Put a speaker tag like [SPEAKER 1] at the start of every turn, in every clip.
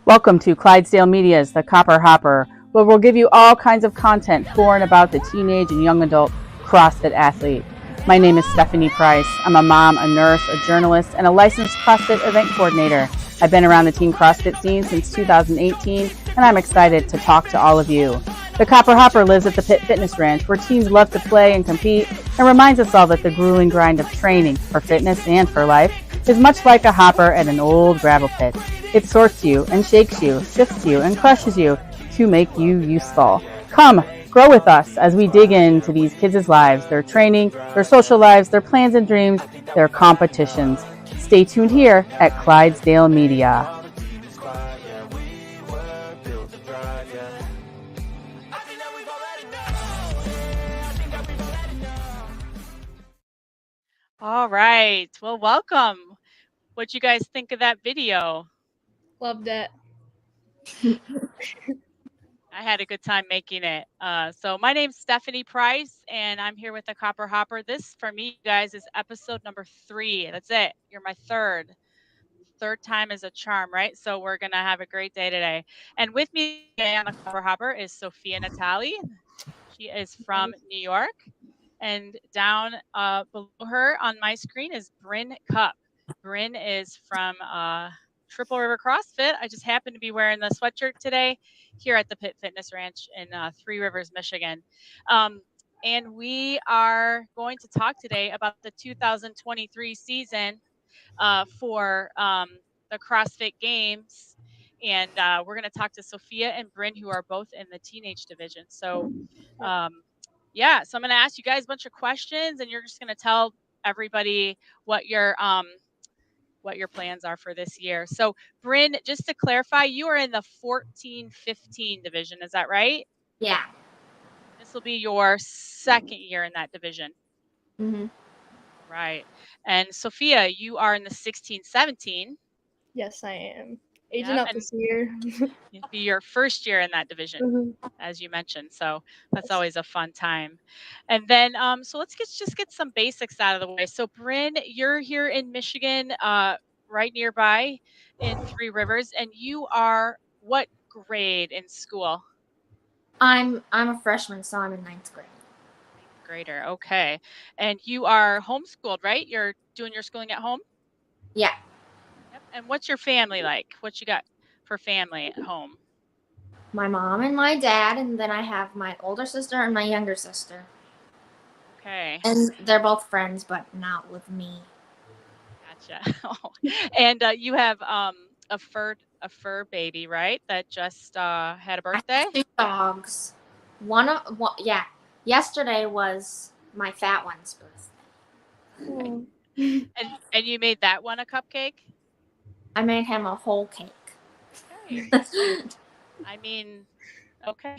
[SPEAKER 1] Welcome to Clydesdale Media's The Copper Hopper, where we'll give you all kinds of content for and about the teenage and young adult CrossFit athlete. My name is Stephanie Price. I'm a mom, a nurse, a journalist, and a licensed CrossFit event coordinator. I've been around the teen CrossFit scene since 2018, and I'm excited to talk to all of you. The Copper Hopper lives at the Pitt Fitness Ranch, where teens love to play and compete, and reminds us all that the grueling grind of training for fitness and for life is much like a hopper at an old gravel pit. It sorts you and shakes you, sifts you and crushes you to make you useful. Come, grow with us as we dig into these kids' lives, their training, their social lives, their plans and dreams, their competitions. Stay tuned here at Clydesdale Media.
[SPEAKER 2] All right. Well, welcome. What'd you guys think of that video?
[SPEAKER 3] Loved it.
[SPEAKER 2] I had a good time making it. So my name's Stephanie Price, and I'm here with the Copper Hopper. This, for me, guys, is episode number 3. That's it. You're my third. Third time is a charm, right? So we're going to have a great day today. And with me today on the Copper Hopper is Sophia Natale. She is from New York. And down below her on my screen is Brynn Cupp. Brynn is from Triple River CrossFit. I just happen to be wearing the sweatshirt today here at the Pitt Fitness Ranch in Three Rivers, Michigan. And we are going to talk today about the 2023 season for the CrossFit Games. And we're going to talk to Sophia and Brynn, who are both in the teenage division. So, yeah, so I'm going to ask you guys a bunch of questions, and you're just going to tell everybody what your plans are for this year. So, Brynn, just to clarify, you are in the 14-15 division. Is that right?
[SPEAKER 3] Yeah.
[SPEAKER 2] This will be your second year in that division.
[SPEAKER 3] Mm-hmm.
[SPEAKER 2] Right. And Sophia, you are in the 16-17.
[SPEAKER 3] Yes, I am. Aging up this year.
[SPEAKER 2] It'll be your first year in that division, as you mentioned. So that's always a fun time. And then, so let's just get some basics out of the way. So Brynn, you're here in Michigan, right nearby in Three Rivers, and you are what grade in school?
[SPEAKER 3] I'm a freshman, so I'm in 9th grade.
[SPEAKER 2] 9th grader. Okay. And you are homeschooled, right? You're doing your schooling at home?
[SPEAKER 3] Yeah.
[SPEAKER 2] Yep. And what's your family like? What you got for family at home?
[SPEAKER 3] My mom and my dad, and then I have my older sister and my younger sister.
[SPEAKER 2] Okay.
[SPEAKER 3] And they're both friends, but not with me.
[SPEAKER 2] Gotcha. And you have a fur baby, right? That just had a birthday.
[SPEAKER 3] I have 2 dogs. Yeah. Yesterday was my fat one's birthday.
[SPEAKER 2] Okay. And you made that one a cupcake?
[SPEAKER 3] I made him a whole cake.
[SPEAKER 2] Okay. I mean, okay.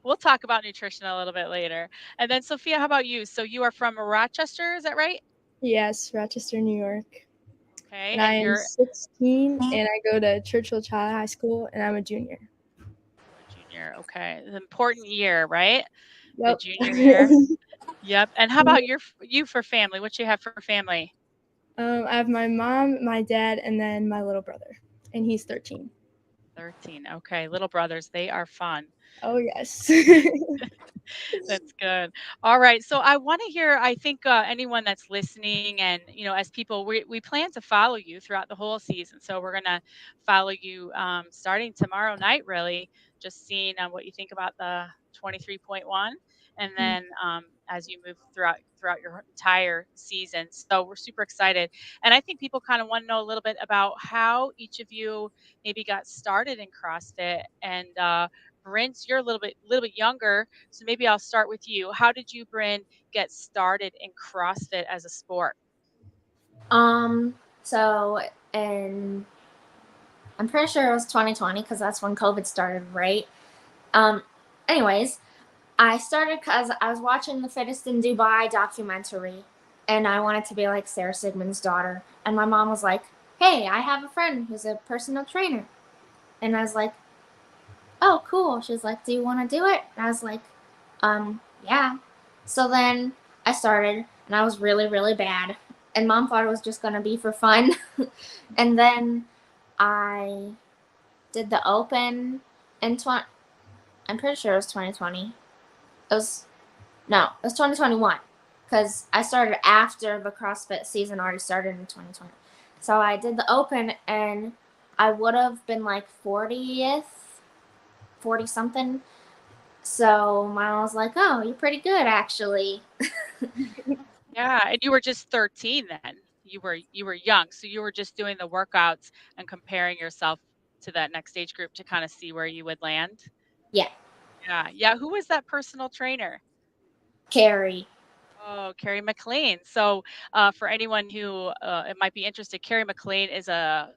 [SPEAKER 2] We'll talk about nutrition a little bit later. And then Sophia, how about you? So you are from Rochester, is that right?
[SPEAKER 4] Yes, Rochester, New York.
[SPEAKER 2] Okay.
[SPEAKER 4] And I am 16, and I go to Churchill Child High School, and I'm a junior.
[SPEAKER 2] Junior, okay. An important year, right?
[SPEAKER 4] Yep.
[SPEAKER 2] The junior year. Yep. And how about you for family? What you have for family?
[SPEAKER 4] I have my mom, my dad, and then my little brother, and he's 13.
[SPEAKER 2] 13. Okay. Little brothers, they are fun.
[SPEAKER 4] Oh, yes.
[SPEAKER 2] That's good. All right. So I want to hear, I think anyone that's listening and, as people, we plan to follow you throughout the whole season. So we're going to follow you starting tomorrow night, really, just seeing what you think about the 23.1. And then as you move throughout your entire season. So we're super excited. And I think people kind of want to know a little bit about how each of you maybe got started in CrossFit. And Brynn, you're a little bit younger, so maybe I'll start with you. How did you, Brynn, get started in CrossFit as a sport?
[SPEAKER 3] So I'm pretty sure it was 2020 because that's when COVID started, right? Anyways, I started because I was watching the Fittest in Dubai documentary, and I wanted to be like Sarah Sigmund's daughter. And my mom was like, "Hey, I have a friend who's a personal trainer," and I was like, "Oh, cool." She was like, "Do you want to do it?" And I was like, yeah. So then I started, and I was really, really bad. And Mom thought it was just going to be for fun. And then I did the open in I'm pretty sure it was 2020. It was 2021 because I started after the CrossFit season already started in 2020. So I did the open and I would have been like 40 something. So mom was like, "Oh, you're pretty good actually."
[SPEAKER 2] Yeah, and you were just 13 then. You were young, so you were just doing the workouts and comparing yourself to that next age group to kind of see where you would land.
[SPEAKER 3] Yeah,
[SPEAKER 2] Yeah, yeah. Who was that personal trainer?
[SPEAKER 3] Carrie.
[SPEAKER 2] Oh, Carrie McLean. So, for anyone who it might be interested, Carrie McLean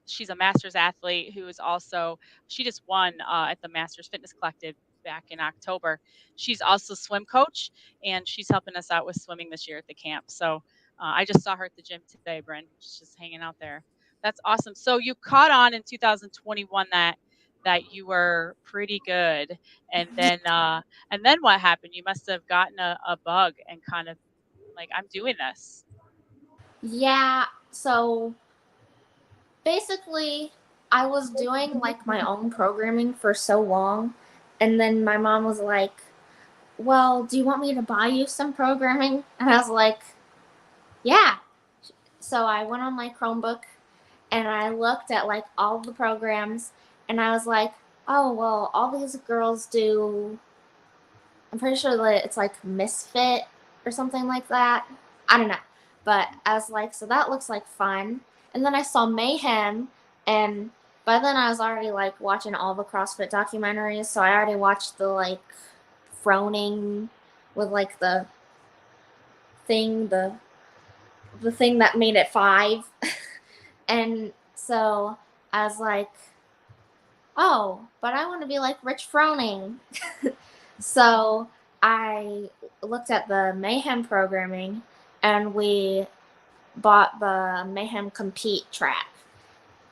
[SPEAKER 2] she's a masters athlete who is also she just won at the Masters Fitness Collective back in October. She's also swim coach, and she's helping us out with swimming this year at the camp. So, I just saw her at the gym today, Brynn. She's just hanging out there. That's awesome. So you caught on in 2021 that you were pretty good, and then what happened? You must have gotten a bug and kind of like, I'm doing this.
[SPEAKER 3] Yeah, so basically I was doing like my own programming for so long, and then my mom was like, "Well, do you want me to buy you some programming?" And I was like, "Yeah." So I went on my Chromebook and I looked at like all the programs and I was like, "Oh, well, all these girls do, I'm pretty sure that it's like Misfit or something like that. I don't know." But I was like, "So that looks like fun." And then I saw Mayhem, and by then I was already like watching all the CrossFit documentaries. So I already watched the like Froning with like thing, the thing that made it 5. And so I was like, "Oh, but I want to be like Rich Froning." So I looked at the Mayhem programming and we bought the Mayhem Compete track.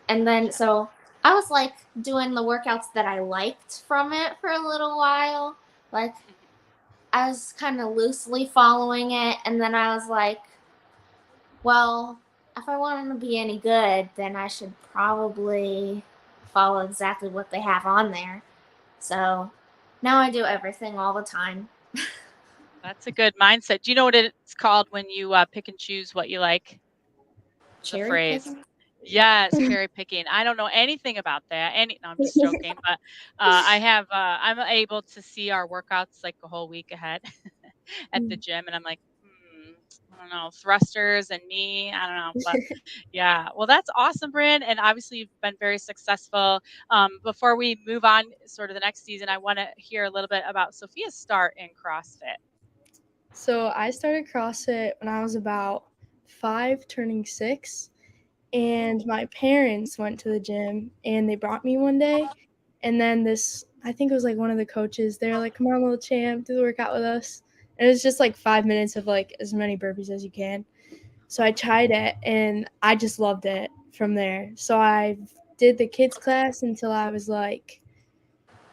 [SPEAKER 3] And then so I was like doing the workouts that I liked from it for a little while. Like I was kind of loosely following it. And then I was like, well, if I want to be any good, then I should probably follow exactly what they have on there. So now I do everything all the time.
[SPEAKER 2] That's a good mindset. Do you know what it's called when you pick and choose what you like? There's a
[SPEAKER 3] Cherry
[SPEAKER 2] phrase.
[SPEAKER 3] picking?
[SPEAKER 2] Yes, cherry picking. I don't know anything about that. No, I'm just joking. But I'm able to see our workouts like a whole week ahead at the gym, and I'm like, I don't know, thrusters and knee. I don't know, but yeah. Well, that's awesome, Brynn, and obviously you've been very successful. Before we move on, sort of the next season, I want to hear a little bit about Sophia's start in CrossFit.
[SPEAKER 4] So I started CrossFit when I was about 5, turning 6. And my parents went to the gym and they brought me one day. And then I think it was like one of the coaches, they were like, "Come on, little champ, do the workout with us." And it was just like 5 minutes of like as many burpees as you can. So I tried it and I just loved it from there. So I did the kids class until I was like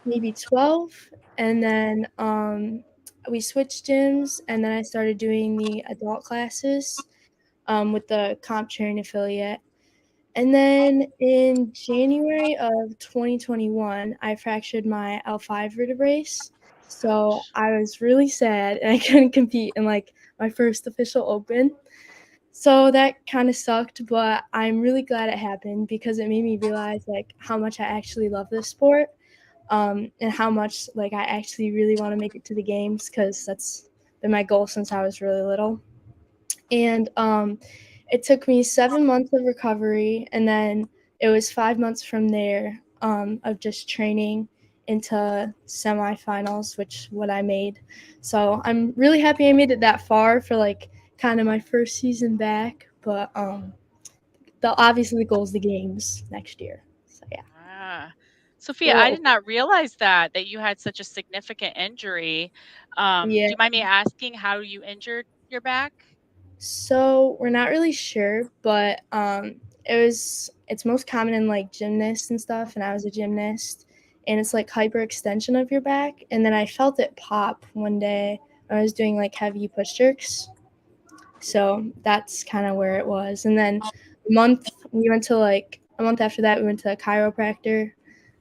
[SPEAKER 4] maybe 12. And then we switched gyms. And then I started doing the adult classes with the comp training affiliate. And then in January of 2021, I fractured my L5 vertebrae. So I was really sad and I couldn't compete in like my first official open. So that kind of sucked, but I'm really glad it happened because it made me realize like how much I actually love this sport, and how much like I actually really want to make it to the games because that's been my goal since I was really little. And it took me 7 months of recovery, and then it was 5 months from there of just training into semifinals, which what I made. So I'm really happy I made it that far for like kind of my first season back. But obviously the goal is the games next year. So yeah.
[SPEAKER 2] Ah. Sophia, I did not realize that you had such a significant injury. Do
[SPEAKER 4] Yeah.
[SPEAKER 2] you mind me asking how you injured your back?
[SPEAKER 4] So we're not really sure, but it's most common in like gymnasts and stuff, and I was a gymnast, and it's like hyperextension of your back, and then I felt it pop one day when I was doing like heavy push jerks. So that's kind of where it was. And then a month after that we went to a chiropractor,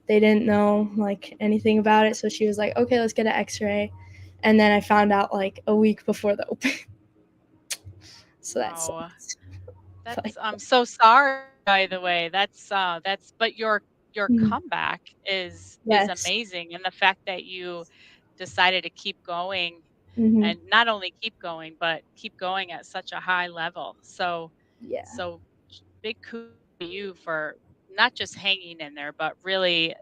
[SPEAKER 4] they didn't know like anything about it. So she was like, okay, let's get an x-ray. And then I found out like a week before the open. So that's
[SPEAKER 2] Oh,
[SPEAKER 4] but
[SPEAKER 2] I'm so sorry, by the way. But your
[SPEAKER 4] Mhm.
[SPEAKER 2] comeback is
[SPEAKER 4] Yes.
[SPEAKER 2] amazing, and the fact that you decided to keep going,
[SPEAKER 4] Hmm.
[SPEAKER 2] and not only keep going, but keep going at such a high level.
[SPEAKER 4] Yeah.
[SPEAKER 2] So big kudos to you for not just hanging in there, but really,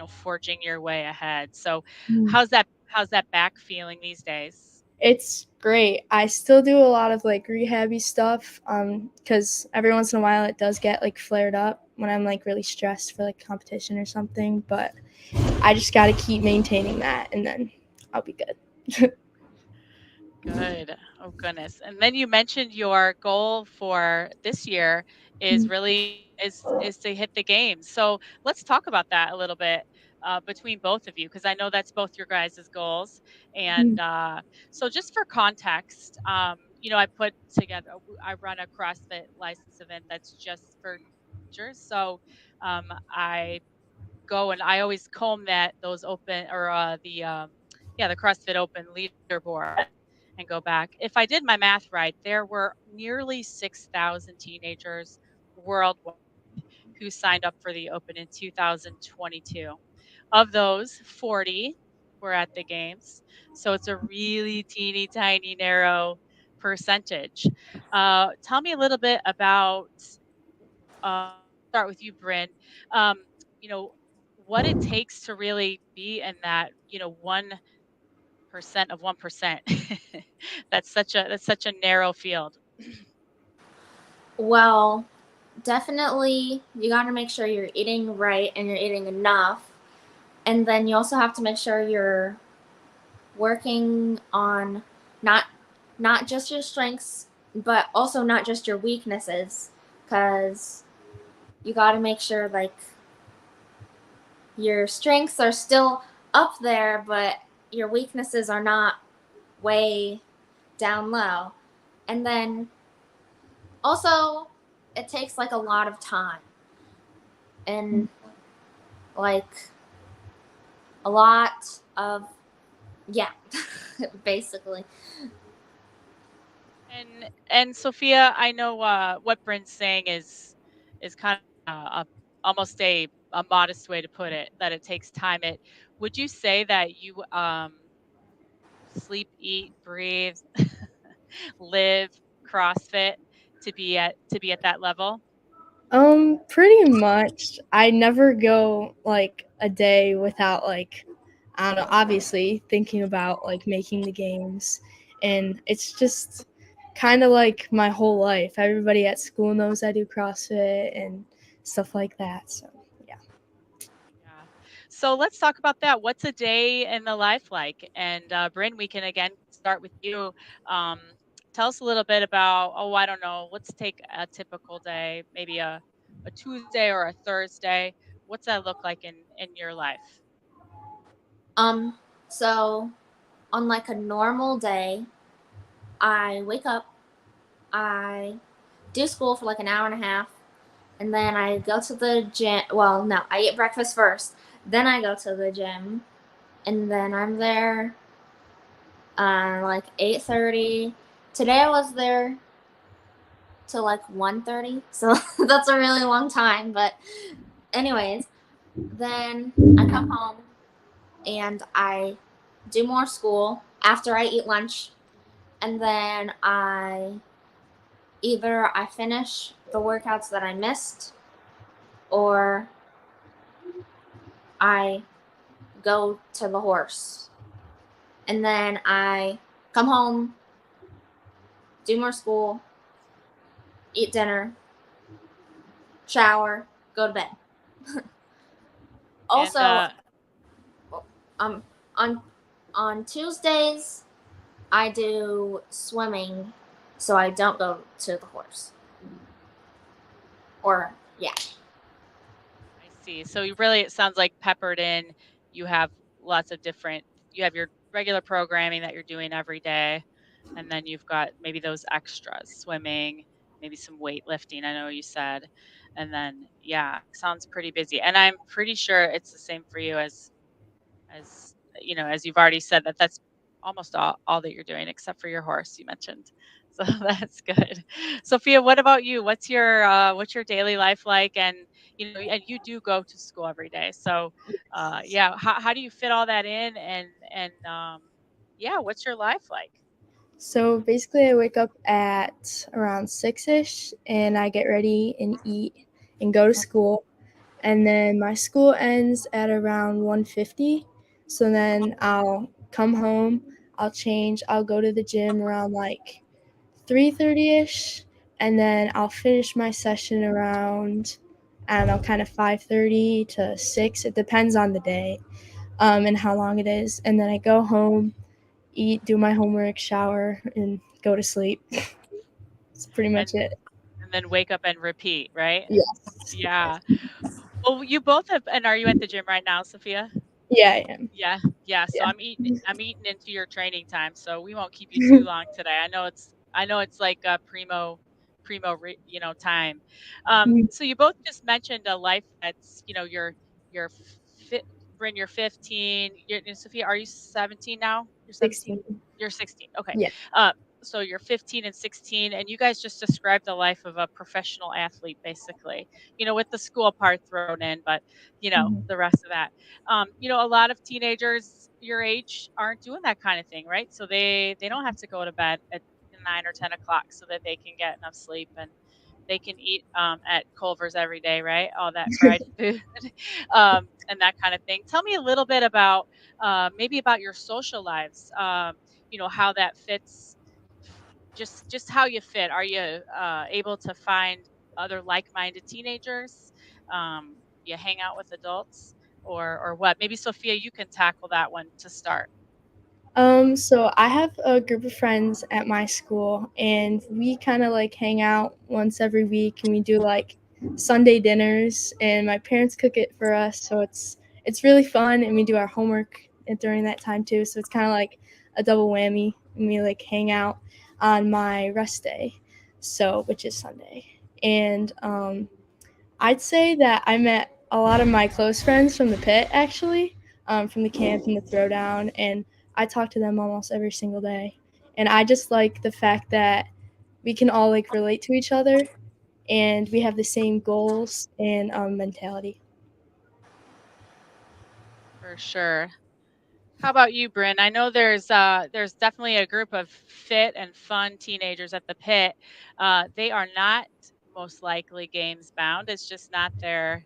[SPEAKER 2] forging your way ahead. So
[SPEAKER 4] Mhm.
[SPEAKER 2] how's that back feeling these days?
[SPEAKER 4] It's great. I still do a lot of like rehabby stuff because every once in a while it does get like flared up when I'm like really stressed for like competition or something. But I just got to keep maintaining that and then I'll be good.
[SPEAKER 2] Good. Oh goodness. And then you mentioned your goal for this year is really is to hit the games. So let's talk about that a little bit between both of you, because I know that's both your guys' goals. And
[SPEAKER 4] Mhm.
[SPEAKER 2] so just for context, I put together, I run a CrossFit license event that's just for teachers. So I go and I always comb those open or the CrossFit Open leaderboard and go back. If I did my math right, there were nearly 6,000 teenagers worldwide who signed up for the Open in 2022. Of those, 40 were at the games. So it's a really teeny tiny narrow percentage. Tell me a little bit about uh, start with you, Brynn. Um, you know, what it takes to really be in that, 1% of 1%. That's such a narrow field.
[SPEAKER 3] Well, definitely you got to make sure you're eating right and you're eating enough. And then you also have to make sure you're working on not not just your strengths, but also not just your weaknesses, cuz you got to make sure like your strengths are still up there, but your weaknesses are not way down low. And then also, it takes like a lot of time and like a lot of, yeah, basically.
[SPEAKER 2] And Sophia, I know what Brynn's saying is kind of almost a modest way to put it, that it takes time. Would you say that you sleep, eat, breathe, live CrossFit to be at that level?
[SPEAKER 4] Pretty much. I never go like a day without like I don't know, obviously thinking about like making the games, and it's just kind of like my whole life. Everybody at school knows I do CrossFit and stuff like that. So, yeah.
[SPEAKER 2] Yeah. So let's talk about that. What's a day in the life like? And Brynn, we can again start with you. Um, Tell us a little bit about, oh, I don't know, let's take a typical day, maybe a Tuesday or a Thursday. What's that look like in your life?
[SPEAKER 3] Um so on like a normal day, I wake up, I do school for like an hour and a half, and then I go to the gym. Well, no, I eat breakfast first, then I go to the gym, and then I'm there like 8:30. Today I was there till like 1:30, so that's a really long time. But anyways, then I come home and I do more school after I eat lunch, and then I finish the workouts that I missed, or I go to the horse, and then I come home, do more school, eat dinner, shower, go to bed.
[SPEAKER 2] And
[SPEAKER 3] Also, um, on on Tuesdays I do swimming, so I don't go to the horse. Or yeah.
[SPEAKER 2] I see. So it sounds like peppered in, you have lots of different, you have your regular programming that you're doing every day, and then you've got maybe those extras, swimming, maybe some weightlifting, I know you said. And then, yeah, sounds pretty busy. And I'm pretty sure it's the same for you as you've already said that that's almost all that you're doing except for your horse you mentioned. So that's good. Sophia, what about you? What's your daily life like? And and you do go to school every day. So yeah, how do you fit all that in? And yeah, what's your life like?
[SPEAKER 4] So basically, I wake up at around 6ish and I get ready and eat and go to school. And then my school ends at around 1:50. So then I'll come home, I'll change, I'll go to the gym around like 3:30ish, and then I'll finish my session around, I don't know, kind of 5:30 to 6. It depends on the day and how long it is. And then I go home, eat, do my homework, shower, and go to sleep. That's pretty
[SPEAKER 2] And
[SPEAKER 4] much it.
[SPEAKER 2] and then wake up and repeat, right?
[SPEAKER 4] Yes.
[SPEAKER 2] Yeah. Well, you both have, and are you at the gym right now, Sophia?
[SPEAKER 4] Yeah, I am.
[SPEAKER 2] Yeah, yeah. So
[SPEAKER 4] Yeah.
[SPEAKER 2] I'm eating into your training time, so we won't keep you too long today. I know it's like a time. So you both just mentioned a life that's you're fit. Bryn, you're 15. And Sophia, are you 17 now? You're 17.
[SPEAKER 4] 16.
[SPEAKER 2] You're 16. Okay.
[SPEAKER 4] Yeah.
[SPEAKER 2] Uh, so you're 15 and 16, and you guys just described the life of a professional athlete, basically. With the school part thrown in, but the rest of that. A lot of teenagers your age aren't doing that kind of thing, right? So they don't have to go to bed at 9 or 10 o'clock so that they can get enough sleep and they can eat at Culver's every day, right? All that fried food and that kind of thing. Tell me a little bit about maybe about your social lives. How that fits. Just how you fit. Are you able to find other like-minded teenagers? You hang out with adults, or what? Maybe Sophia, you can tackle that one to start.
[SPEAKER 4] So I have a group of friends at my school, and we kind of like hang out once every week, and we do like Sunday dinners, and my parents cook it for us, so it's really fun, and we do our homework during that time too. So it's kind of like a double whammy, and we like hang out on my rest day, so which is Sunday, and I'd say that I met a lot of my close friends from the pit, actually, from the camp and the throwdown, and I talk to them almost every single day. And I just like the fact that we can all like relate to each other, and we have the same goals and mentality.
[SPEAKER 2] For sure. How about you, Bryn? I know there's definitely a group of fit and fun teenagers at the pit. They are not most likely games bound. It's just not the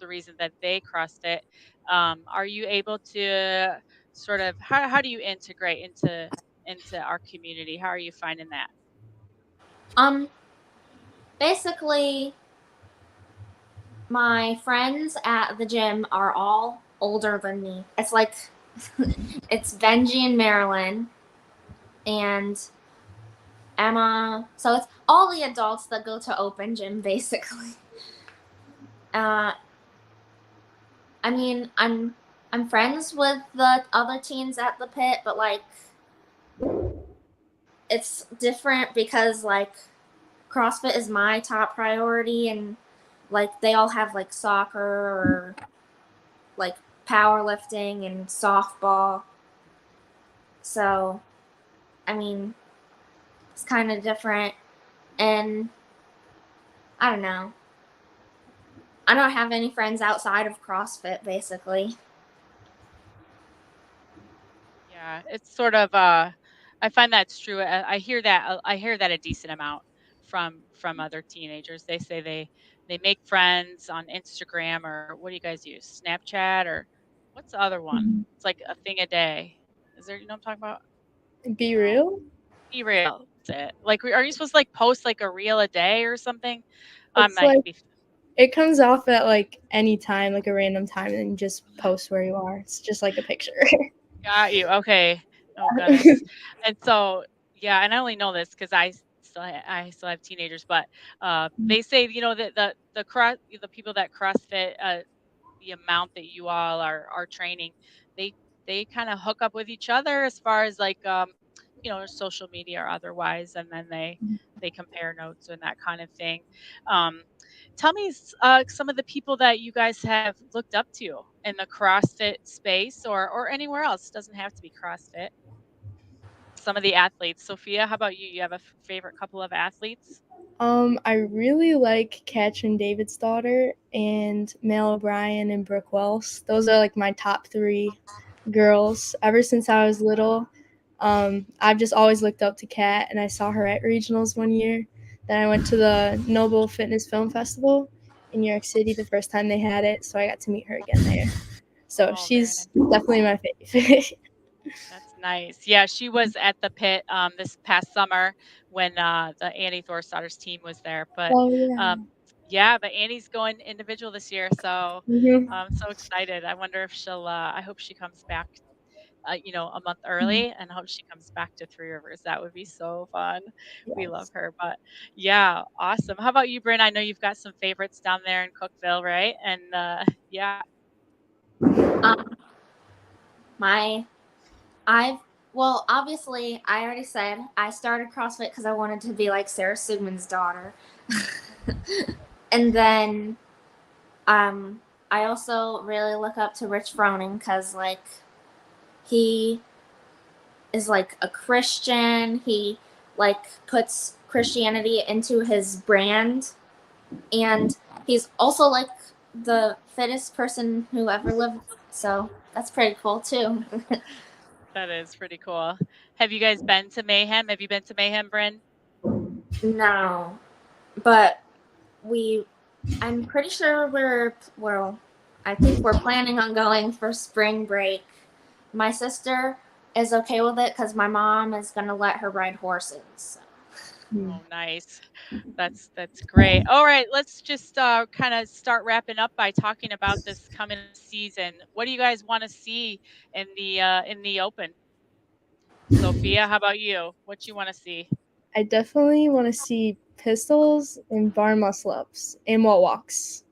[SPEAKER 2] reason that they crossed it. Are you able to sort of how do you integrate into our community? How are you finding that?
[SPEAKER 3] Um, Basically, my friends at the gym are all older than me. It's like it's Benji and Marilyn and Emma. So it's all the adults that go to open gym, basically. Uh, I mean, I'm friends with the other teens at the pit, but like it's different because like CrossFit is my top priority, and like they all have like soccer or like powerlifting and softball. So, I mean, it's kind of different, and I don't know. I don't have any friends outside of CrossFit, basically.
[SPEAKER 2] Yeah, it's sort of I find that's true. I hear that a decent amount from other teenagers. They say they make friends on Instagram, or what do you guys use? Snapchat, or what's the other one?
[SPEAKER 4] Mhm.
[SPEAKER 2] It's like a thing a day. Is there, what I'm talking about?
[SPEAKER 4] Be
[SPEAKER 2] No.
[SPEAKER 4] real.
[SPEAKER 2] Be real. That's it. Like, are you supposed to like post like a reel a day or something? I
[SPEAKER 4] It's
[SPEAKER 2] might
[SPEAKER 4] like
[SPEAKER 2] be.
[SPEAKER 4] it comes off at like any time, like a random time, and you just post where you are. It's just like a picture.
[SPEAKER 2] Got you. Okay. Oh goodness. And so, yeah, and I only know this because I still have teenagers, but they say that the people that CrossFit, the amount that you all are training, they they kind of hook up with each other as far as like social media or otherwise, and then they compare notes and that kind of thing. Tell me some of the people that you guys have looked up to in the CrossFit space or anywhere else. It doesn't have to be CrossFit. Some of the athletes. Sophia, how about you? You have a favorite couple of athletes?
[SPEAKER 4] I really like Katrin David's daughter and Mel O'Brien and Brooke Wells. Those are like my top 3 girls ever since I was little. I've just always looked up to Kat, and I saw her at regionals one year. Then I went to the Noble Fitness Film Festival in New York City the first time they had it, so I got to meet her again there. So she's definitely my favorite.
[SPEAKER 2] That's nice. Yeah, she was at the pit this past summer when the Annie Thorsdotter's team was there. But yeah, but Annie's going individual this year, so I'm so excited. I wonder if she'll. I hope she comes back. A month early, and hope she comes back to Three Rivers. That would be so fun.
[SPEAKER 4] Yes.
[SPEAKER 2] We love her. But yeah, awesome. How about you, Brynn? I know you've got some favorites down there in Cookeville, right? And yeah.
[SPEAKER 3] Well, obviously, I already said I started CrossFit because I wanted to be like Sarah Sigmund's daughter. And then I also really look up to Rich Froning because, like, he is like a Christian. He like puts Christianity into his brand, and he's also like the fittest person who ever lived. So that's pretty cool too.
[SPEAKER 2] That is pretty cool. Have you guys been to Mayhem? Have you been to Mayhem, Brynn?
[SPEAKER 3] No, but I'm pretty sure I think we're planning on going for spring break. My sister is okay with it because my mom is going to let her ride horses. So.
[SPEAKER 2] Oh, nice. That's great. All right, let's just kind of start wrapping up by talking about this coming season. What do you guys want to see in the Open? Sophia, how about you? What you want to see?
[SPEAKER 4] I definitely want to see pistols and bar muscle ups and wall walks.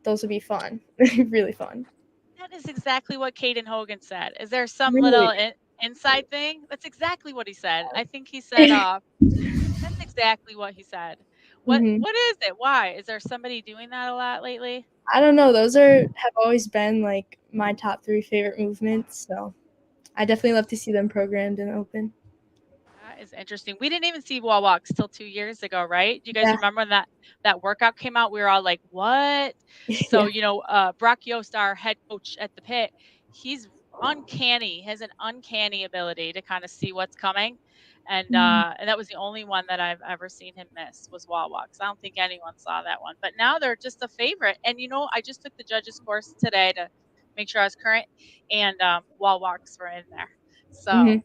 [SPEAKER 4] Those would be fun. Really fun.
[SPEAKER 2] That is exactly what Caden Hogan said. Is there some little inside thing? That's exactly what he said. I think he said that's exactly what he said. What is it? Why? Is there somebody doing that a lot lately?
[SPEAKER 4] I don't know. Those have always been like my top 3 favorite movements. So I definitely love to see them programmed and open.
[SPEAKER 2] That is interesting. We didn't even see wall walks till 2 years ago, right? Do you guys remember when that workout came out? We were all like, what? So, Brock Yost, our head coach at the pit, he's uncanny, has an uncanny ability to kind of see what's coming. And that was the only one that I've ever seen him miss was wall walks. I don't think anyone saw that one. But now they're just a favorite. And, I just took the judges course today to make sure I was current. And wall walks were in there. So,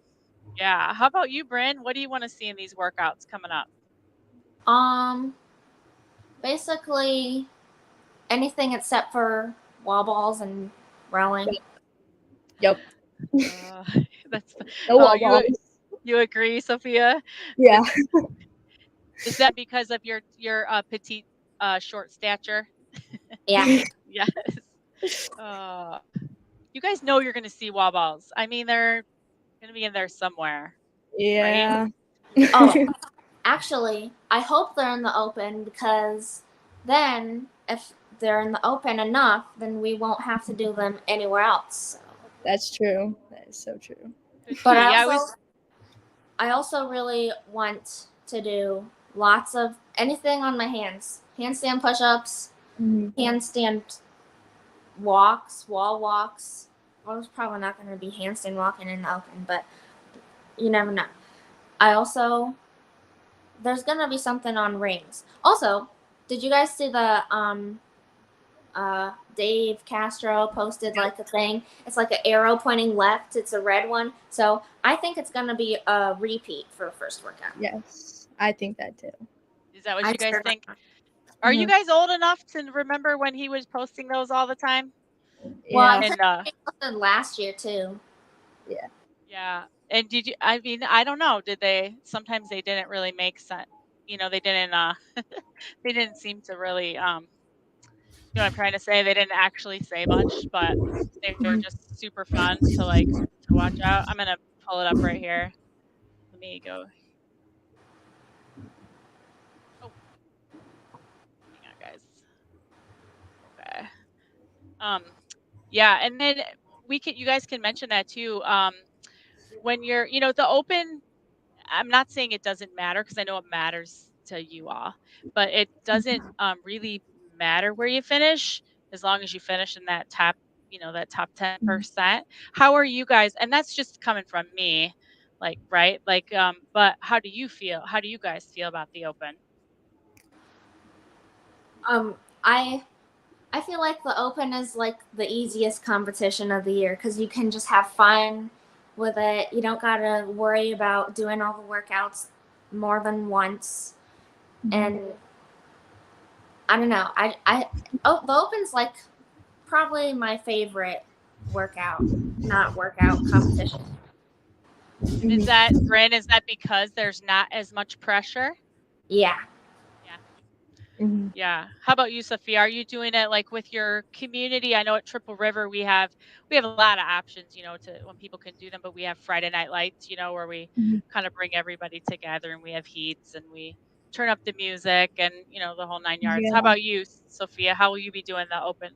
[SPEAKER 2] yeah. How about you, Brynn? What do you want to see in these workouts coming up?
[SPEAKER 3] Basically anything except for wall balls and rowing.
[SPEAKER 4] Yep.
[SPEAKER 2] That's
[SPEAKER 4] wall balls.
[SPEAKER 2] You agree, Sophia?
[SPEAKER 4] Yeah.
[SPEAKER 2] Is that because of your petite, short stature?
[SPEAKER 3] Yeah.
[SPEAKER 2] Yes. You guys know you're going to see wall balls. I mean, they're going to be in there somewhere.
[SPEAKER 4] Yeah.
[SPEAKER 2] Right?
[SPEAKER 3] Oh, actually, I hope they're in the Open because then if they're in the Open enough, then we won't have to do them anywhere else. So.
[SPEAKER 4] That's true. That is so true.
[SPEAKER 3] But I also really want to do lots of anything on my hands. Handstand push-ups, handstand walks, wall walks. Well, it's probably not going to be handstand walking in the Open, but you never know. There's going to be something on rings. Also, did you guys see the Dave Castro posted like a thing? It's like an arrow pointing left. It's a red one. So I think it's going to be a repeat for a first workout.
[SPEAKER 4] Yes, I think that too.
[SPEAKER 2] Is that what you guys think? Are you guys old enough to remember when he was posting those all the time?
[SPEAKER 3] Well, he posted last year too.
[SPEAKER 4] Yeah.
[SPEAKER 2] Yeah. And I don't know. Sometimes they didn't really make sense. They didn't, they didn't seem to really, what I'm trying to say? They didn't actually say much, but they were just super fun to watch out. I'm going to pull it up right here. Let me go. Yeah, and then you guys can mention that too. When you're, the open, I'm not saying it doesn't matter because I know it matters to you all, but it doesn't really matter where you finish as long as you finish in that top, that top 10%. How are you guys? And that's just coming from me, like, right? Like, but how do you feel? How do you guys feel about the open?
[SPEAKER 3] I feel like the open is like the easiest competition of the year because you can just have fun with it. You don't gotta worry about doing all the workouts more than once. And I don't know. The open's like probably my favorite not workout competition.
[SPEAKER 2] Is that, Brynn, is that because there's not as much pressure?
[SPEAKER 3] Yeah.
[SPEAKER 2] Yeah. How about you, Sophia? Are you doing it like with your community? I know at Triple River we have a lot of options, to when people can do them, but we have Friday Night Lights, where we kind of bring everybody together and we have heats and we turn up the music and, the whole 9 yards. How about you, Sophia? How will you be doing the open?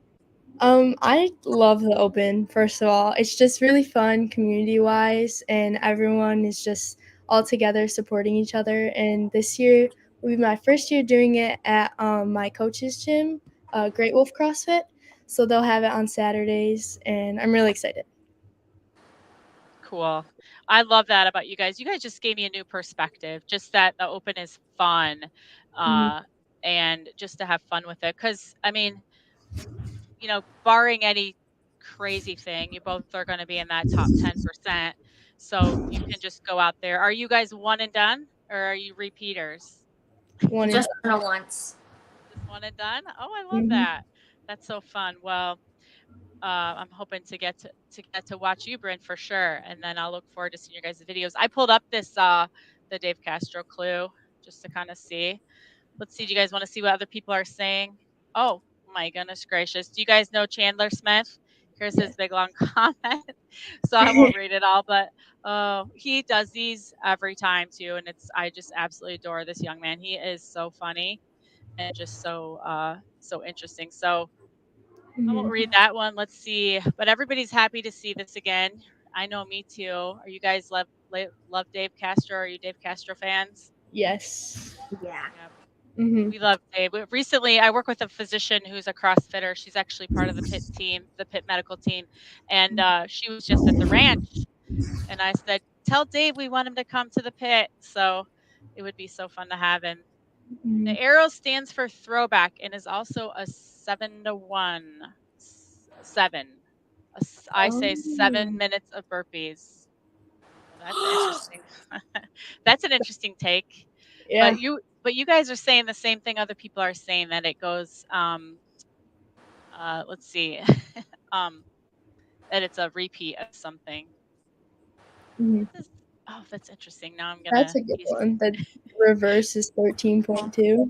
[SPEAKER 4] I love the open, first of all. It's just really fun community-wise, and everyone is just all together supporting each other. And this year will be my first year doing it at my coach's gym, Great Wolf CrossFit. So they'll have it on Saturdays, and I'm really excited.
[SPEAKER 2] Cool. I love that about you guys. You guys just gave me a new perspective, just that the open is fun, and just to have fun with it. Because, I mean, barring any crazy thing, you both are going to be in that top 10%. So you can just go out there. Are you guys one and done or are you repeaters?
[SPEAKER 3] Just once.
[SPEAKER 2] Just one and done? Oh, I love that. That's so fun. Well, I'm hoping to get to watch you, Brynn, for sure. And then I'll look forward to seeing your guys' videos. I pulled up this, the Dave Castro clue just to kind of see. Let's see. Do you guys want to see what other people are saying? Oh my goodness gracious. Do you guys know Chandler Smith? Here's his big long comment. So I won't read it all, but he does these every time too. And I just absolutely adore this young man. He is so funny and just so interesting. So I won't read that one. Let's see. But everybody's happy to see this again. I know, me too. Are you guys love Dave Castro? Are you Dave Castro fans?
[SPEAKER 4] Yes.
[SPEAKER 3] Yeah.
[SPEAKER 2] We love Dave. Recently, I work with a physician who's a CrossFitter. She's actually part of the pit team, the pit medical team. And she was just at the ranch. And I said, tell Dave we want him to come to the pit. So it would be so fun to have him. The arrow stands for throwback and is also a 7-to-1. 7. I say 7 minutes of burpees. Well, that's interesting. That's an interesting take.
[SPEAKER 4] Yeah.
[SPEAKER 2] But you guys are saying the same thing other people are saying, that it goes let's see. That it's a repeat of something. Oh, that's interesting. Now I'm gonna.
[SPEAKER 4] That's a good one. The reverse is 13.2.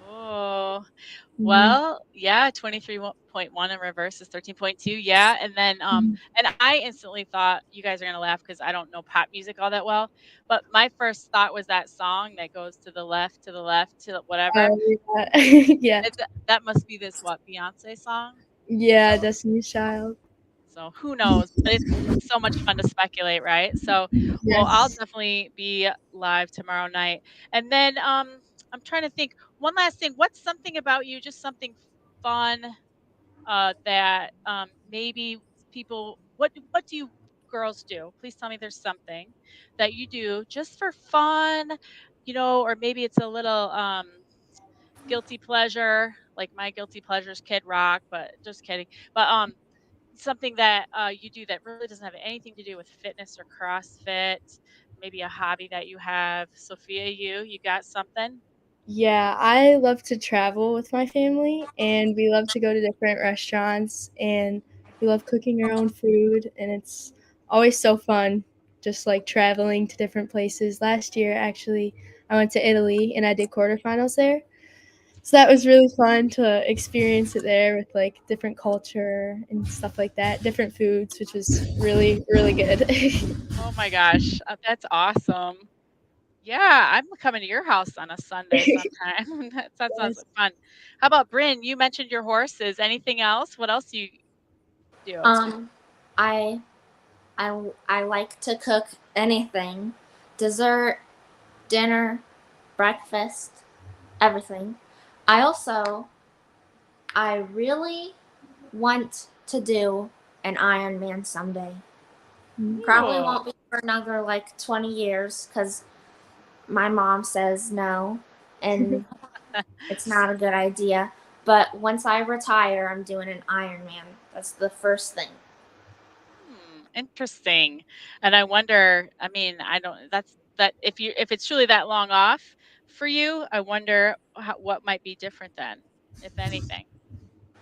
[SPEAKER 2] Oh, well, yeah, 23.1 in reverse is 13.2. Yeah. And then, and I instantly thought, you guys are going to laugh because I don't know pop music all that well, but my first thought was that song that goes to the left, to whatever.
[SPEAKER 4] Yeah.
[SPEAKER 2] That must be this, Beyonce song?
[SPEAKER 4] Yeah, Destiny's Child.
[SPEAKER 2] So who knows? But it's so much fun to speculate, right? So, well, I'll definitely be live tomorrow night. And then I'm trying to think. One last thing. What's something about you, just something fun that maybe people, what do you girls do? Please tell me there's something that you do just for fun, or maybe it's a little guilty pleasure. Like my guilty pleasure is Kid Rock, but just kidding. But something that you do that really doesn't have anything to do with fitness or CrossFit, maybe a hobby that you have. Sophia, you got something?
[SPEAKER 4] Yeah, I love to travel with my family, and we love to go to different restaurants, and we love cooking our own food, and it's always so fun just like traveling to different places. Last year, actually, I went to Italy and I did quarterfinals there. So that was really fun to experience it there with like different culture and stuff like that, different foods, which was really, really good.
[SPEAKER 2] Oh my gosh, that's awesome. Yeah, I'm coming to your house on a Sunday sometime. That sounds
[SPEAKER 4] Yes.
[SPEAKER 2] fun. How about Brynn? You mentioned your horses. Anything else? What else do you do?
[SPEAKER 3] I I like to cook anything, dessert, dinner, breakfast, everything. I also I really want to do an Ironman someday. Probably
[SPEAKER 2] Ooh.
[SPEAKER 3] won't be for another like 20 years because my mom says no, and it's not a good idea. But once I retire, I'm doing an Ironman. That's the first thing.
[SPEAKER 2] Interesting. And I wonder, I mean, I don't, that's that if it's truly that long off for you, I wonder what might be different then, if anything.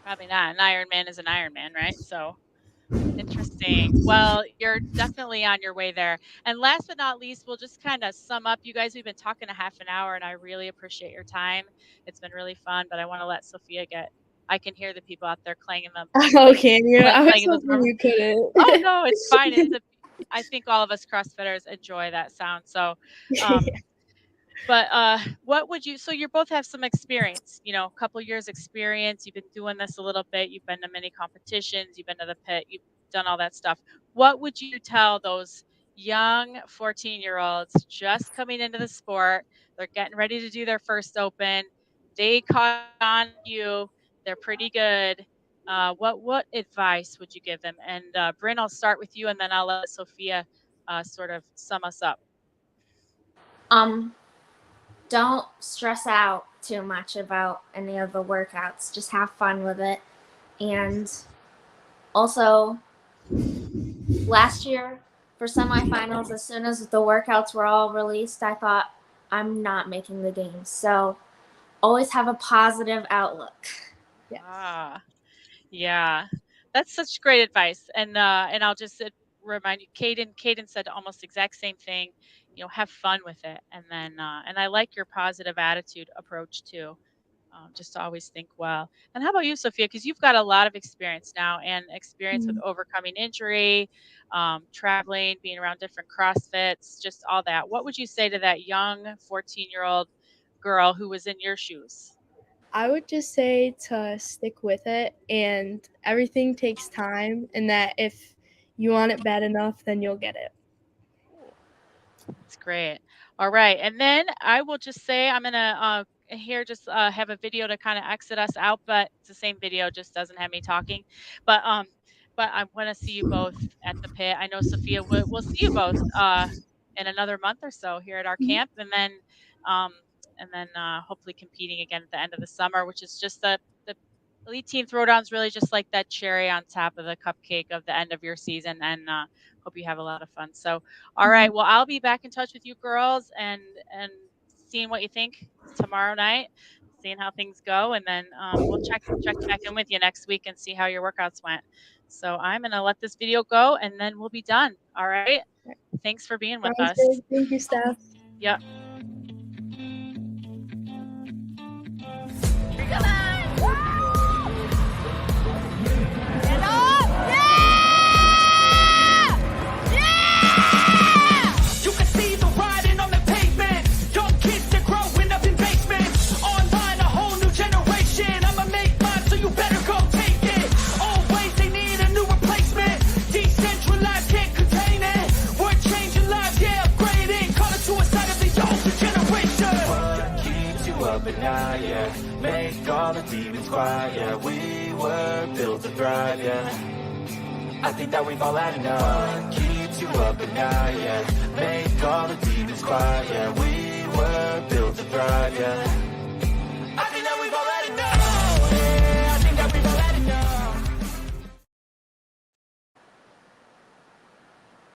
[SPEAKER 2] Probably not. An Ironman is an Ironman, right? So interesting. Well, you're definitely on your way there. And last but not least, we'll just kind of sum up. You guys, we've been talking a half an hour, and I really appreciate your time. It's been really fun, but I want to let Sophia I can hear the people out there clanging them.
[SPEAKER 4] Oh, can you? I was
[SPEAKER 2] Clanging those
[SPEAKER 4] hoping you couldn't.
[SPEAKER 2] Oh no, it's fine. I think all of us CrossFitters enjoy that sound. So, um, but what would you? So you both have some experience. A couple years experience. You've been doing this a little bit. You've been to many competitions. You've been to the pit. You've done all that stuff. What would you tell those young 14-year-olds just coming into the sport? They're getting ready to do their first open. They caught on you. They're pretty good. What advice would you give them? And Brynn, I'll start with you, and then I'll let Sophia sort of sum us up.
[SPEAKER 3] Don't stress out too much about any of the workouts. Just have fun with it. And also, last year for semifinals, as soon as the workouts were all released, I thought, I'm not making the games. So always have a positive outlook.
[SPEAKER 4] Yes.
[SPEAKER 2] Yeah, that's such great advice. And I'll just remind you, Caden said almost the exact same thing. Have fun with it, and then and I like your positive attitude approach too. Just to always think well. And how about you, Sophia? Because you've got a lot of experience now and experience with overcoming injury, traveling, being around different CrossFits, just all that. What would you say to that young 14-year-old girl who was in your shoes?
[SPEAKER 4] I would just say to stick with it, and everything takes time, and that if you want it bad enough, then you'll get it.
[SPEAKER 2] That's great. All right. And then I will just say I'm going to just have a video to kind of exit us out, but it's the same video, just doesn't have me talking. But I want to see you both at the pit. I know, Sophia, we'll see you both in another month or so here at our camp, and then hopefully competing again at the end of the summer, which is just the Elite Team Throwdown is really just like that cherry on top of the cupcake of the end of your season, and hope you have a lot of fun. So, all right, well, I'll be back in touch with you girls and seeing what you think tomorrow night, seeing how things go, and then we'll check back in with you next week and see how your workouts went. So I'm gonna let this video go, and then we'll be done. All right. Thanks for being with us.
[SPEAKER 4] Good. Thank you, Steph.
[SPEAKER 2] Yep.
[SPEAKER 5] Yeah, make all the demons quiet. Yeah, we were built to thrive. Yeah, I think that we've all had enough. What keeps you up at night? Yeah, make all the demons quiet. Yeah, we were built to thrive. Yeah.